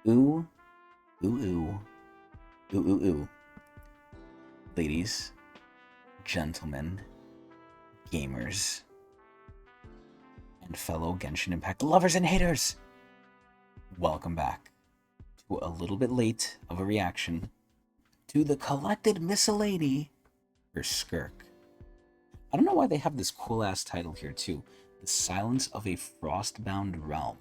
Ooh, ooh, ooh, ooh, ooh, ooh. Ladies, gentlemen, gamers, and fellow Genshin Impact lovers and haters, welcome back to a little bit late of a reaction to the collected Miscellany for Skirk. I don't know why they have this cool ass title here too. The Silence of a Frostbound Realm.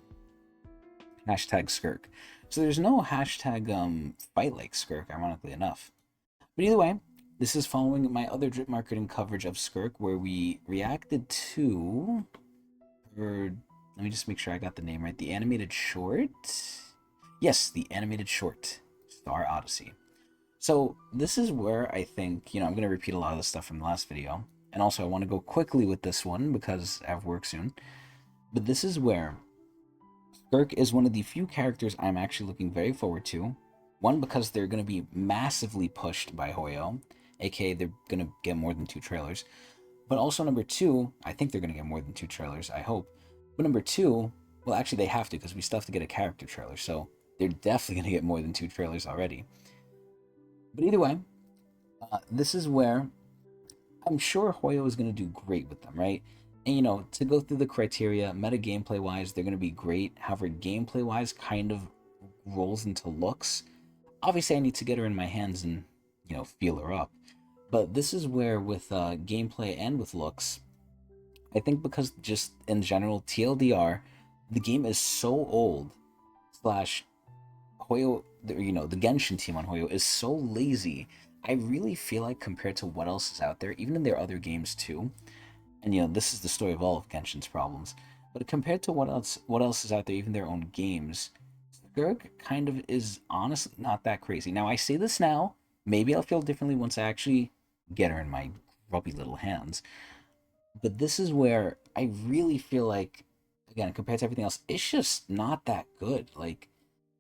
Hashtag Skirk. So there's no hashtag fight like Skirk, ironically enough. But either way, this is following my other drip marketing coverage of Skirk, where we reacted to, or let me just make sure I got the name right. The animated short? Yes, the animated short, Star Odyssey. So this is where I think, I'm going to repeat a lot of the stuff from the last video. And also I want to go quickly with this one because I have work soon. But this is where Skirk is one of the few characters I'm actually looking very forward to. One, because they're going to be massively pushed by Hoyo, aka they're going to get more than 2 trailers. But also number two, I think they're going to get more than 2 trailers, I hope. But number two, well, actually they have to because we still have to get a character trailer, so they're definitely going to get more than 2 trailers already. But either way, this is where I'm sure Hoyo is going to do great with them, right? And to go through the criteria, meta gameplay wise, they're going to be great. However, gameplay wise, kind of rolls into looks. Obviously, I need to get her in my hands and feel her up. But this is where, with gameplay and with looks, I think because just in general, TLDR, the game is so old. Slash Hoyo, the Genshin team on Hoyo is so lazy. I really feel like compared to what else is out there, even in their other games too, and this is the story of all of Genshin's problems, but compared to what else is out there, even their own games, Skirk kind of is honestly not that crazy. Now I say this now, maybe I'll feel differently once I actually get her in my grubby little hands. But this is where I really feel like, again, compared to everything else, it's just not that good. Like,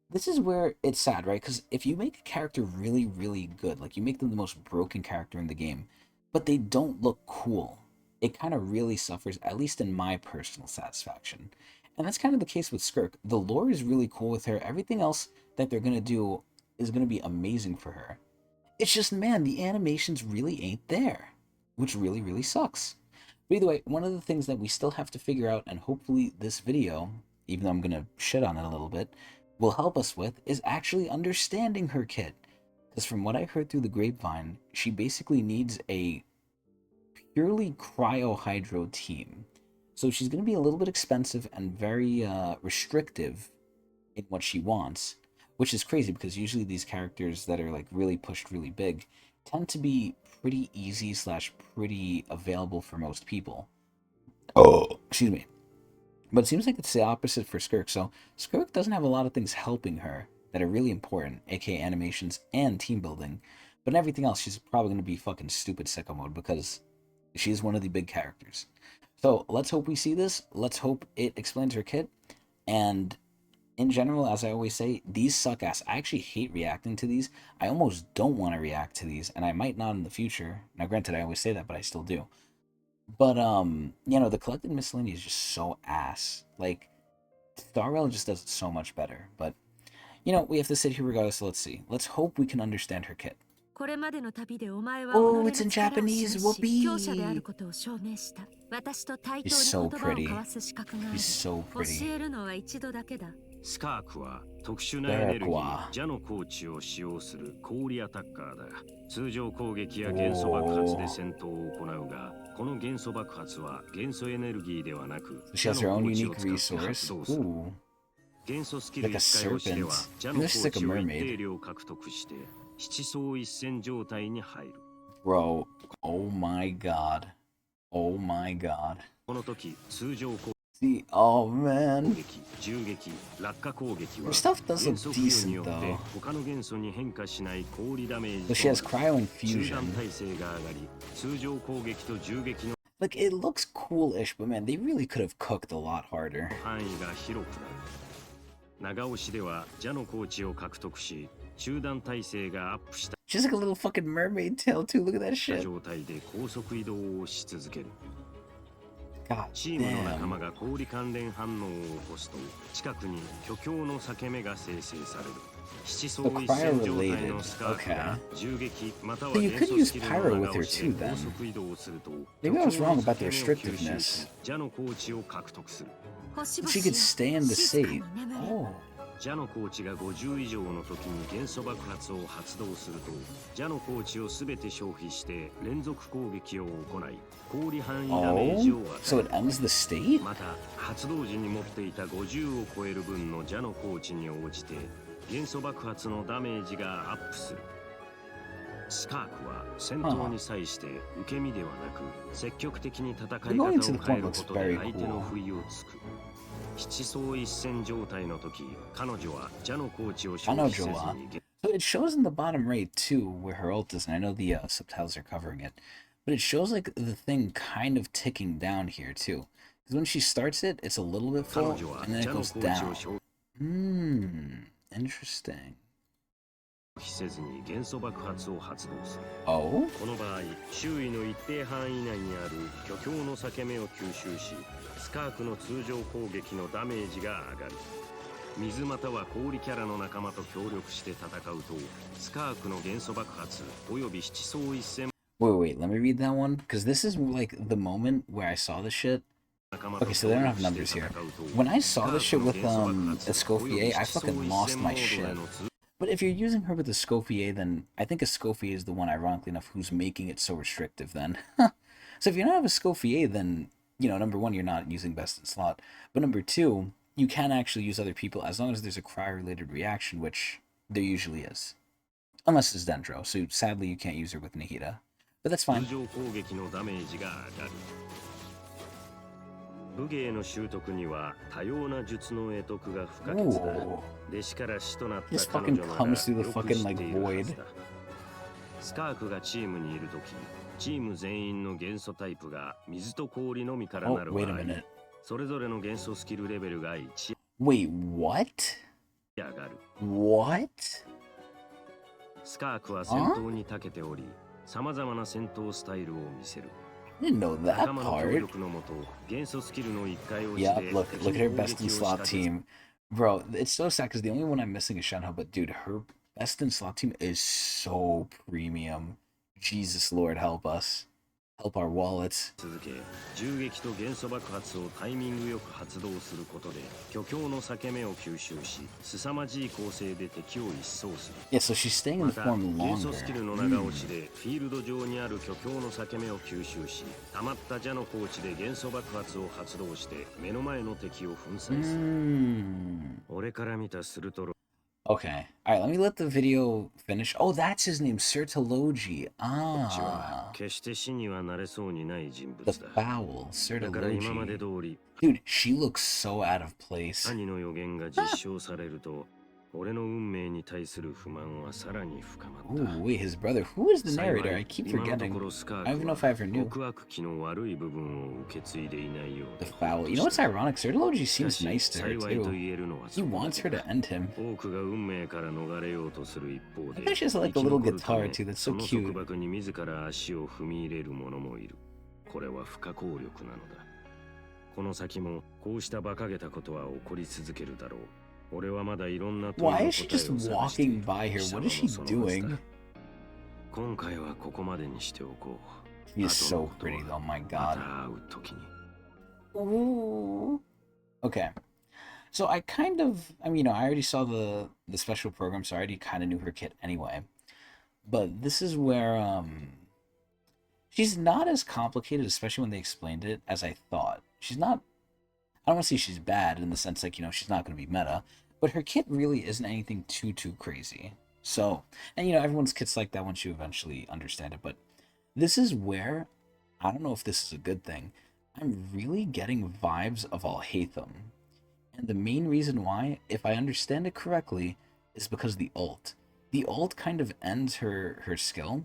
this is where it's sad, right? Because if you make a character really, really good, like you make them the most broken character in the game, but they don't look cool, it kind of really suffers, at least in my personal satisfaction. And that's kind of the case with Skirk. The lore is really cool with her. Everything else that they're going to do is going to be amazing for her. It's just, man, the animations really ain't there, which really, really sucks. But either way, one of the things that we still have to figure out, and hopefully this video, even though I'm going to shit on it a little bit, will help us with, is actually understanding her kit. Because from what I heard through the grapevine, she basically needs a purely cryo-hydro team. So she's going to be a little bit expensive and very restrictive in what she wants, which is crazy because usually these characters that are like really pushed really big tend to be pretty easy slash pretty available for most people. Oh, excuse me. But it seems like it's the opposite for Skirk. So Skirk doesn't have a lot of things helping her that are really important, aka animations and team building. But in everything else, she's probably going to be fucking stupid sicko mode because she's one of the big characters. So let's hope we see this. Let's hope it explains her kit. And in general, as I always say, these suck ass. I actually hate reacting to these. I almost don't want to react to these, and I might not in the future. Now, granted, I always say that, but I still do. But the collected miscellany is just so ass. Like, Starrel just does it so much better. But we have to sit here regardless. So let's see. Let's hope we can understand her kit. Oh, it's in Japanese. Whoopee! She's so pretty. She's so pretty. スカークは特殊なエネルギージャのコーチを使用する氷アタッカーだ。通常攻撃や元素爆発で戦闘を行うが、この元素爆発は元素エネルギーではなく、ジャのコーチを使って発動する。元素スキル1回押しでは、ジャのコーチを一定量獲得して、七層一戦状態に入る。Bro, oh my god. Oh my god. この時、通常攻 See, oh man. 銃撃、落下攻撃は Her stuff does look decent though. 他の元素に変化しない氷ダメージ So she has cryo infusion. 中断耐性が上がり、通常攻撃と銃撃の Like, it looks cool-ish, but man, they really could have cooked a lot harder. 範囲が広くなる。長押しではジャのコーチを獲得し、中断耐性がアップした She's like a little fucking mermaid tail too. Look at that shit. 状態で高速移動をし続ける。God チームの仲間 damn. が氷関連反応を起こすと近くに巨鏡の裂け目が生成される。七層一線状態のスカークが銃撃または So you 元 could 素 use スキル pyro の with 長 her 押しで too 高 then. 速移動すると Maybe I was 巨 wrong 鏡の about the 裂け目を吸収 restrictiveness. し蛇のコーチを獲得する。 She could stay in the state. Oh. 蛇のコーチが50以上の時に元素爆発を発動すると蛇のコーチを全て消費して連続攻撃を行い氷範囲ダメージを与える。 So it ends the state? また発動時に持っていた50を超える分の蛇のコーチに応じて元素爆発のダメージがアップする。スカークは戦闘に際して受け身ではなく積極的に戦い方を変えることで相手の不意をつく。七層一線状態の時、彼女は蛇のコーチを消費せずに。 So it shows in the bottom right too where her ult is, and I know the subtitles are covering it, but it shows like the thing kind of ticking down here too. Because when she starts it, it's a little bit full, and then it goes down. Interesting. せずに元素爆発を発動する。 Oh? この場合、周囲の一定範囲内にある巨鏡の裂け目を吸収し、スカークの通常攻撃のダメージが上がる。水または氷キャラの仲間と協力して戦うと、スカークの元素爆発および七層一線。 Wait, let me read that one, because this is like the moment where I saw this shit. Okay, so they don't have numbers here. When I saw this shit with Escoffier, I fucking lost my shit. But if you're using her with Escoffier, then I think Escoffier is the one, ironically enough, who's making it so restrictive then. So if you don't have Escoffier, then, you know, number one, you're not using best in slot. But number two, you can actually use other people as long as there's a cryo-related reaction, which there usually is. Unless it's Dendro, so sadly you can't use her with Nahida. But that's fine. 武芸の習得には多様な術の得得が不可欠だ。弟子から師となった彼女ならよく知っているはずだ。スカークがチームにいるとき、チーム全員の元素タイプが水と氷のみからなる場合、それぞれの元素スキルレベルが1 Wait, what? 上がる。 What? スカークは戦闘に長けており、さまざまな戦闘スタイルを見せる。 I didn't know that part. Yeah, look at her best in slot team. Bro, it's so sad because the only one I'm missing is Shenhe, but dude, her best in slot team is so premium. Jesus Lord, help us. Help our wallets. 銃撃と元素爆発をタイミングよく発動することで巨鏡の裂け目を吸収し凄まじい構成で敵を一掃する。 Yeah, so she's staying in the form 元素 longer. スキルの長押しでフィールド上にある巨鏡の裂け目を吸収し溜まった蛇のコーチで元素爆発を発動して目の前の敵を粉砕する。俺から見たスルトロ Okay. Alright, let me let the video finish. Oh, that's his name, Sertologi. Ah. 決して死にはなれそうにない人 The 物だ。 foul, だから今まで Sertologi. 通り Dude, she looks so out of place. 兄の予言が実証されると俺の運命に対する不満はさらに深まった。 Oh, wait, his brother. Who is the narrator? I keep forgetting. I don't even know if I ever knew. 極悪期の悪い部分を受け継いでいないよう The foul. You know what's ironic? Sertologi seems nice to her, 幸いと too. 言えるのは He wants her to end him. 多くが運命から逃れようとする一方 I で think she has like a little guitar, too. That's そ so の cute. 束縛に自ら足を踏み入れる者もいる。これは不可抗力なのだ。この先もこうした馬鹿げたことは起こり続けるだろう。俺はまだいろんな問いの Why 答えを is she just 探している。 walking by here? What is she doing? 今回はここまでにしておこう。 She is so pretty, though. My ま God. た会う時に。 Ooh. Okay. So I kind of, I mean, you know, I already saw the special program, so I already kind of knew her kit anyway. But this is where she's not as complicated, especially when they explained it, as I thought. She's not, I don't want to say she's bad in the sense like, you know, she's not going to be meta, but her kit really isn't anything too crazy. So, and you know, everyone's kit's like that once you eventually understand it, but this is where, I don't know if this is a good thing, I'm really getting vibes of Alhaitham. And the main reason why, if I understand it correctly, is because the ult. The ult kind of ends her skill.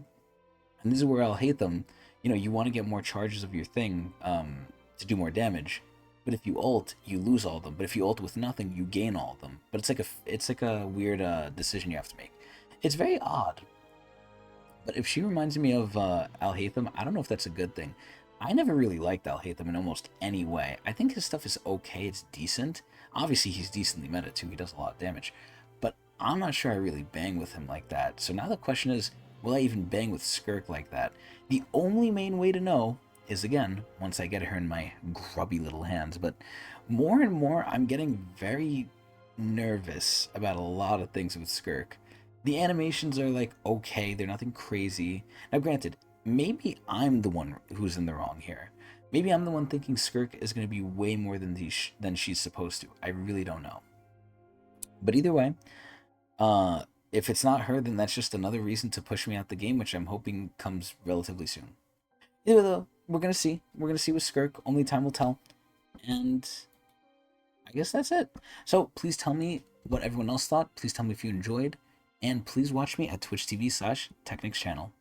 And this is where Alhaitham, you know, you want to get more charges of your thing to do more damage. But if you ult, you lose all of them. But if you ult with nothing, you gain all of them. But it's like a weird decision you have to make. It's very odd. But if she reminds me of Alhaitham, I don't know if that's a good thing. I never really liked Alhaitham in almost any way. I think his stuff is okay, it's decent. Obviously, he's decently meta too, he does a lot of damage. But I'm not sure I really bang with him like that. So now the question is, will I even bang with Skirk like that? The only main way to know is, again, once I get her in my grubby little hands. But more and more, I'm getting very nervous about a lot of things with Skirk. The animations are like okay, they're nothing crazy. Now, granted, maybe I'm the one who's in the wrong here. Maybe I'm the one thinking Skirk is going to be way more than she's supposed to. I really don't know. But either way, if it's not her, then that's just another reason to push me out the game, which I'm hoping comes relatively soon. Either though, we're gonna see. We're gonna see with Skirk. Only time will tell. And I guess that's it. So please tell me what everyone else thought. Please tell me if you enjoyed. And please watch me at Twitch TV/Tecnics channel.